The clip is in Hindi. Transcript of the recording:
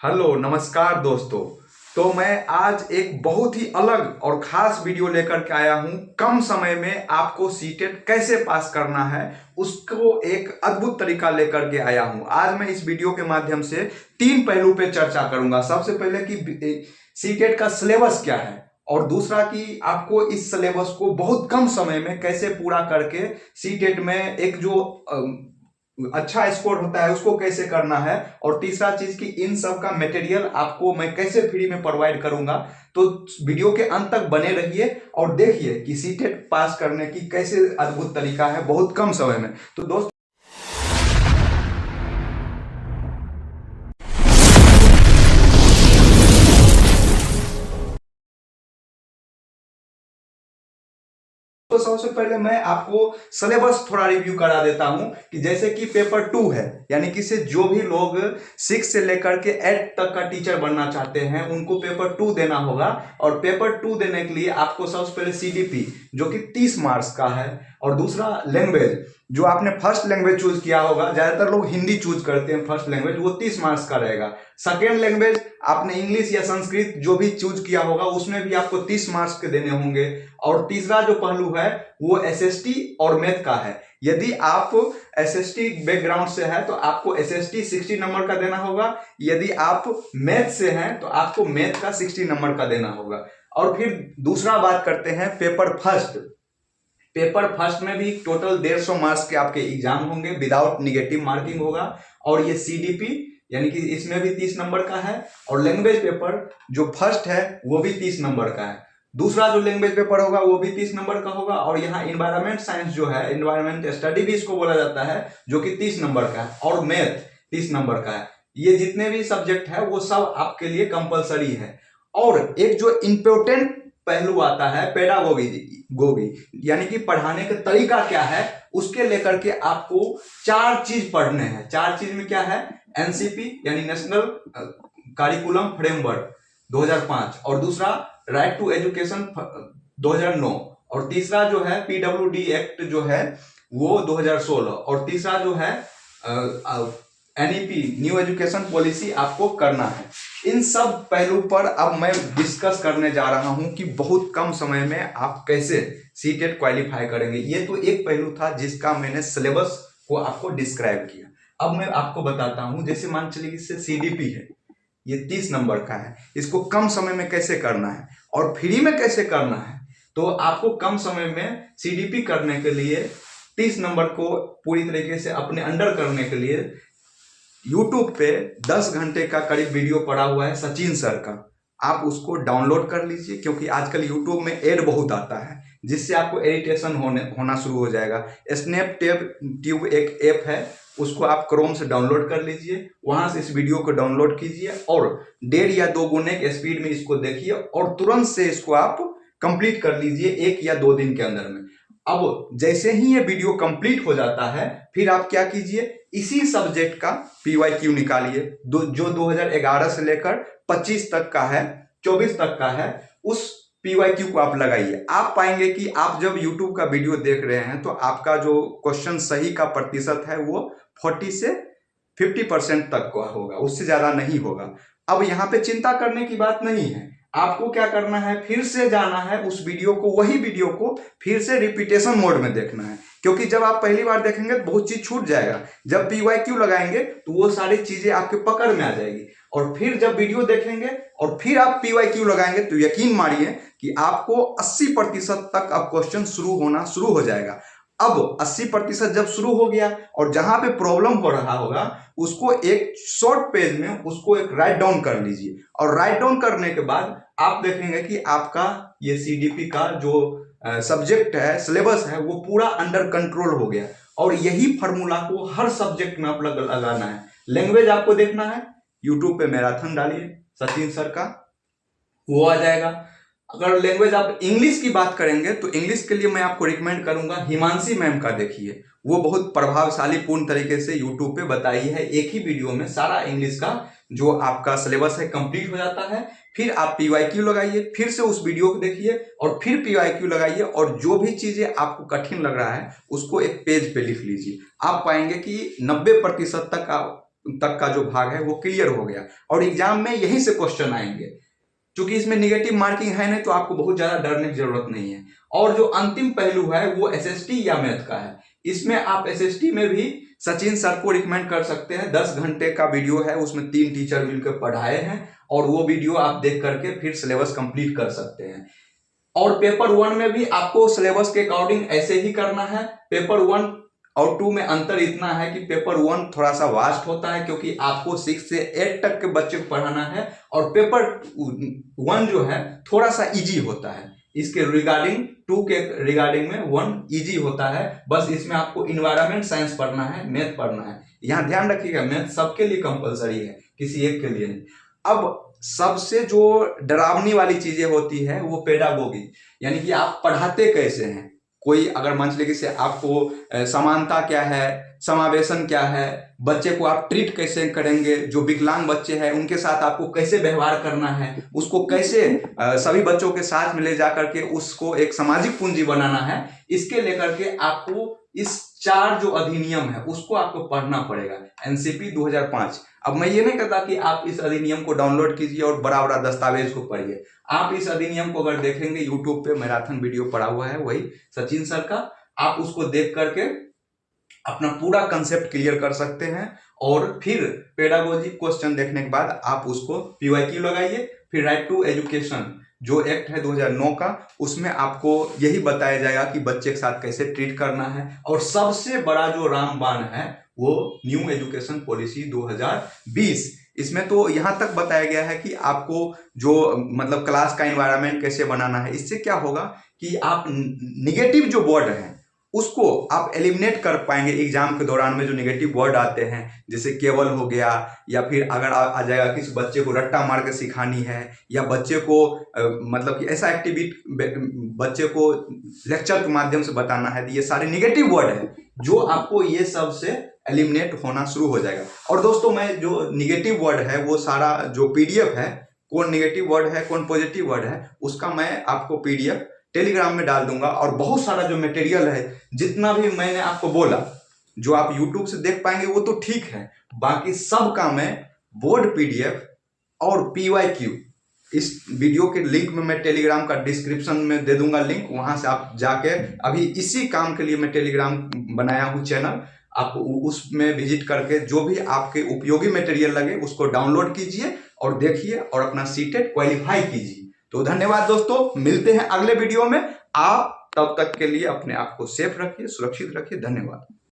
हेलो नमस्कार दोस्तों। तो मैं आज एक बहुत ही अलग और खास वीडियो लेकर के आया हूं। कम समय में आपको सीटेट कैसे पास करना है उसको एक अद्भुत तरीका लेकर के आया हूं। आज मैं इस वीडियो के माध्यम से तीन पहलू पे चर्चा करूंगा। सबसे पहले कि सीटेट का सिलेबस क्या है, और दूसरा कि आपको इस सिलेबस को बहुत कम समय में कैसे पूरा करके सीटेट में एक जो अच्छा स्कोर होता है उसको कैसे करना है, और तीसरा चीज कि इन सब का मटेरियल आपको मैं कैसे फ्री में प्रोवाइड करूंगा। तो वीडियो के अंत तक बने रहिए और देखिए कि सीटेट पास करने की कैसे अद्भुत तरीका है बहुत कम समय में। तो दोस्तों, तो सबसे पहले मैं आपको सिलेबस थोड़ा रिव्यू करा देता हूं कि जैसे कि पेपर 2 है, यानी कि से जो भी लोग 6 से लेकर के 8 तक का टीचर बनना चाहते हैं उनको पेपर 2 देना होगा। और पेपर 2 देने के लिए आपको सबसे पहले सीडीपी जो कि 30 मार्क्स का है, और दूसरा लैंग्वेज जो आपने फर्स्ट लैंग्वेज चूज किया होगा, ज्यादातर लोग हिंदी चूज करते हैं फर्स्ट लैंग्वेज, वो 30 मार्क्स का रहेगा। सेकेंड लैंग्वेज आपने इंग्लिश या संस्कृत जो भी चूज किया होगा उसमें भी आपको 30 मार्क्स के देने होंगे। और तीसरा जो पहलू है वो एसएसटी और मैथ का है। यदि आप एसएसटी बैकग्राउंड से है तो आपको एसएसटी 60 नंबर का देना होगा। यदि आप मैथ से हैं तो आपको मैथ का 60 नंबर का देना होगा। और फिर दूसरा बात करते हैं पेपर फर्स्ट। पेपर फर्स्ट में भी टोटल 150 मार्क्स के आपके एग्जाम होंगे, विदाउट निगेटिव मार्किंग होगा। और ये सीडीपी यानी कि इसमें भी 30 नंबर का है। और लैंग्वेज पेपर जो फर्स्ट है वो भी 30 नंबर का है। दूसरा जो लैंग्वेज पेपर होगा वो भी 30 नंबर का होगा। और यहाँ इन्वायरमेंट साइंस जो है, इन्वायरमेंट स्टडी भी इसको बोला जाता है, जो कि 30 नंबर का है। और मैथ 30 नंबर का है। ये जितने भी सब्जेक्ट है वो सब आपके लिए कंपलसरी है। और एक जो इंपॉर्टेंट पहलू आता है पेडागोगी गोगी, यानी कि पढ़ाने का तरीका क्या है, उसके लेकर के आपको 4 चीज पढ़ने हैं। 4 चीज में क्या है, एनसीपी यानी नेशनल करिकुलम फ्रेमवर्क 2005, और दूसरा राइट टू एजुकेशन 2009, और तीसरा जो है पीडब्ल्यूडी एक्ट जो है वो 2016, और तीसरा जो है एनईपी न्यू एजुकेशन पॉलिसी आपको करना है। इन सब पहलू पर अब मैं डिस्कस करने जा रहा हूं कि बहुत कम समय में आप कैसे सीटेट क्वालिफाई करेंगे। ये तो एक पहलू था जिसका मैंने सिलेबस को आपको डिस्क्राइब किया। अब मैं आपको बताता हूं, जैसे मान चलिए इससे सीडीपी है, ये 30 नंबर का है, इसको कम समय में कैसे करना है और फ्री में कैसे करना है। तो आपको कम समय में सीडीपी करने के लिए 30 नंबर को पूरी तरीके से अपने अंडर करने के लिए YouTube पे 10 घंटे का करीब वीडियो पड़ा हुआ है सचिन सर का। आप उसको डाउनलोड कर लीजिए, क्योंकि आजकल YouTube में एड बहुत आता है जिससे आपको इरिटेशन होना शुरू हो जाएगा। स्नैप ट्यूब एक ऐप है, उसको आप क्रोम से डाउनलोड कर लीजिए, वहां से इस वीडियो को डाउनलोड कीजिए और 1.5 या 2 गुने के स्पीड में इसको देखिए और तुरंत से इसको आप कंप्लीट कर लीजिए 1 या 2 दिन के अंदर में। अब जैसे ही ये वीडियो कंप्लीट हो जाता है फिर आप क्या कीजिए, इसी सब्जेक्ट का पीवाईक्यू निकालिए जो 2011 से लेकर 25 तक का है, 24 तक का है, उस पीवाईक्यू को आप लगाइए। आप पाएंगे कि आप जब YouTube का वीडियो देख रहे हैं तो आपका जो क्वेश्चन सही का प्रतिशत है वो 40 से 50% तक का होगा, उससे ज्यादा नहीं होगा। अब यहाँ पे चिंता करने की बात नहीं है। आपको क्या करना है, फिर से जाना है उस वीडियो को, वही वीडियो को फिर से रिपीटेशन मोड में देखना है, क्योंकि जब आप पहली बार देखेंगे तो बहुत चीज छूट जाएगा। जब पीवाईक्यू लगाएंगे तो वो सारी चीजें आपके पकड़ में आ जाएगी, और फिर जब वीडियो देखेंगे और फिर आप पीवाईक्यू लगाएंगे तो यकीन मानिए कि आपको 80% तक अब क्वेश्चन शुरू होना शुरू हो जाएगा। अब 80% जब शुरू हो गया और जहां पे प्रॉब्लम हो रहा होगा उसको एक शॉर्ट पेज में उसको एक राइट डाउन कर लीजिए, और राइट डाउन करने के बाद आप देखेंगे कि आपका ये सीडीपी का जो सब्जेक्ट है, सिलेबस है, वो पूरा अंडर कंट्रोल हो गया। और यही फॉर्मूला को हर सब्जेक्ट में आप लगाना है। लैंग्वेज आपको देखना है, यूट्यूब पे मैराथन डालिए सचिन सर का, वो आ जाएगा। अगर लैंग्वेज आप इंग्लिश की बात करेंगे तो इंग्लिश के लिए मैं आपको रिकमेंड करूंगा हिमांशी मैम का, देखिए वो बहुत प्रभावशाली पूर्ण तरीके से यूट्यूब पे बताई है। एक ही वीडियो में सारा इंग्लिश का जो आपका सिलेबस है कंप्लीट हो जाता है। फिर आप पीवाईक्यू लगाइए, फिर से उस वीडियो को देखिए और फिर पीवाईक्यू लगाइए, और जो भी चीजें आपको कठिन लग रहा है उसको एक पेज पे लिख लीजिए। आप पाएंगे कि 90% तक तक का जो भाग है वो क्लियर हो गया और एग्जाम में यहीं से क्वेश्चन आएंगे। क्योंकि इसमें निगेटिव मार्किंग है नहीं तो आपको बहुत ज्यादा डरने की जरूरत नहीं है। और जो अंतिम पहलू है वो एसएसटी या मैथ का है। इसमें आप एसएसटी में भी सचिन सर को रिकमेंड कर सकते हैं। 10 घंटे का वीडियो है, उसमें 3 टीचर मिलकर पढ़ाए हैं और वो वीडियो आप देख करके फिर सिलेबस कंप्लीट कर सकते हैं। और पेपर 1 में भी आपको सिलेबस के अकॉर्डिंग ऐसे ही करना है। पेपर 1 और 2 में अंतर इतना है कि पेपर 1 थोड़ा सा वास्ट होता है क्योंकि आपको 6 से 8 तक के बच्चे को पढ़ाना है और पेपर 1 जो है थोड़ा सा इजी होता है। इसके रिगार्डिंग 2 के रिगार्डिंग में 1 इजी होता है। बस इसमें आपको इन्वायरमेंट साइंस पढ़ना है, मैथ पढ़ना है। यहाँ ध्यान रखिएगा मैथ सबके लिए कंपलसरी है, किसी एक के लिए नहीं। अब सबसे जो डरावनी वाली चीजें होती है वो पेडागोगी, यानी कि आप पढ़ाते कैसे हैं। कोई अगर मान लीजिए कि आपको समानता क्या है, समावेशन क्या है, बच्चे को आप ट्रीट कैसे करेंगे, जो विकलांग बच्चे हैं उनके साथ आपको कैसे व्यवहार करना है, उसको कैसे सभी बच्चों के साथ में ले जा करके उसको एक सामाजिक पूंजी बनाना है, इसके लेकर के आपको इस 4 जो अधिनियम है उसको आपको पढ़ना पड़ेगा। एनसीपी 2005। अब मैं ये नहीं कहता कि आप इस अधिनियम को डाउनलोड कीजिए और बड़ा बड़ा दस्तावेज को पढ़िए। आप इस अधिनियम को अगर देखेंगे यूट्यूब पे मैराथन वीडियो पड़ा हुआ है वही सचिन सर का, आप उसको देख करके अपना पूरा कंसेप्ट क्लियर कर सकते हैं। और फिर पेडागोजी क्वेश्चन देखने के बाद आप उसको पीवाईक्यू लगाइए। फिर राइट टू एजुकेशन जो एक्ट है 2009 का, उसमें आपको यही बताया जाएगा कि बच्चे के साथ कैसे ट्रीट करना है। और सबसे बड़ा जो रामबाण है वो न्यू एजुकेशन पॉलिसी 2020। इसमें तो यहां तक बताया गया है कि आपको जो मतलब क्लास का एनवायरनमेंट कैसे बनाना है। इससे क्या होगा कि आप निगेटिव जो वर्ड है उसको आप एलिमिनेट कर पाएंगे एग्जाम के दौरान में। जो नेगेटिव वर्ड आते हैं जैसे केवल हो गया, या फिर अगर आ जाएगा कि इस बच्चे को रट्टा मार के सिखानी है, या बच्चे को मतलब कि ऐसा एक्टिविटी बच्चे को लेक्चर के माध्यम से बताना है, तो ये सारे नेगेटिव वर्ड है जो आपको ये सब से एलिमिनेट होना शुरू हो जाएगा। और दोस्तों मैं जो निगेटिव वर्ड है वो सारा जो पीडीएफ है, कौन निगेटिव वर्ड है कौन पॉजिटिव वर्ड है, उसका मैं आपको पीडीएफ टेलीग्राम में डाल दूंगा। और बहुत सारा जो मटेरियल है जितना भी मैंने आपको बोला जो आप यूट्यूब से देख पाएंगे वो तो ठीक है, बाकी सब का मैं बोर्ड पीडीएफ और पीवाईक्यू इस वीडियो के लिंक में मैं टेलीग्राम का डिस्क्रिप्शन में दे दूंगा लिंक, वहां से आप जाके अभी इसी काम के लिए मैं टेलीग्राम बनाया हूं चैनल, आप उसमें विजिट करके जो भी आपके उपयोगी मटेरियल लगे उसको डाउनलोड कीजिए और देखिए और अपना सीटेट क्वालिफाई कीजिए। तो धन्यवाद दोस्तों, मिलते हैं अगले वीडियो में। आप तब तक के लिए अपने आप को सेफ रखिए, सुरक्षित रखिए। धन्यवाद।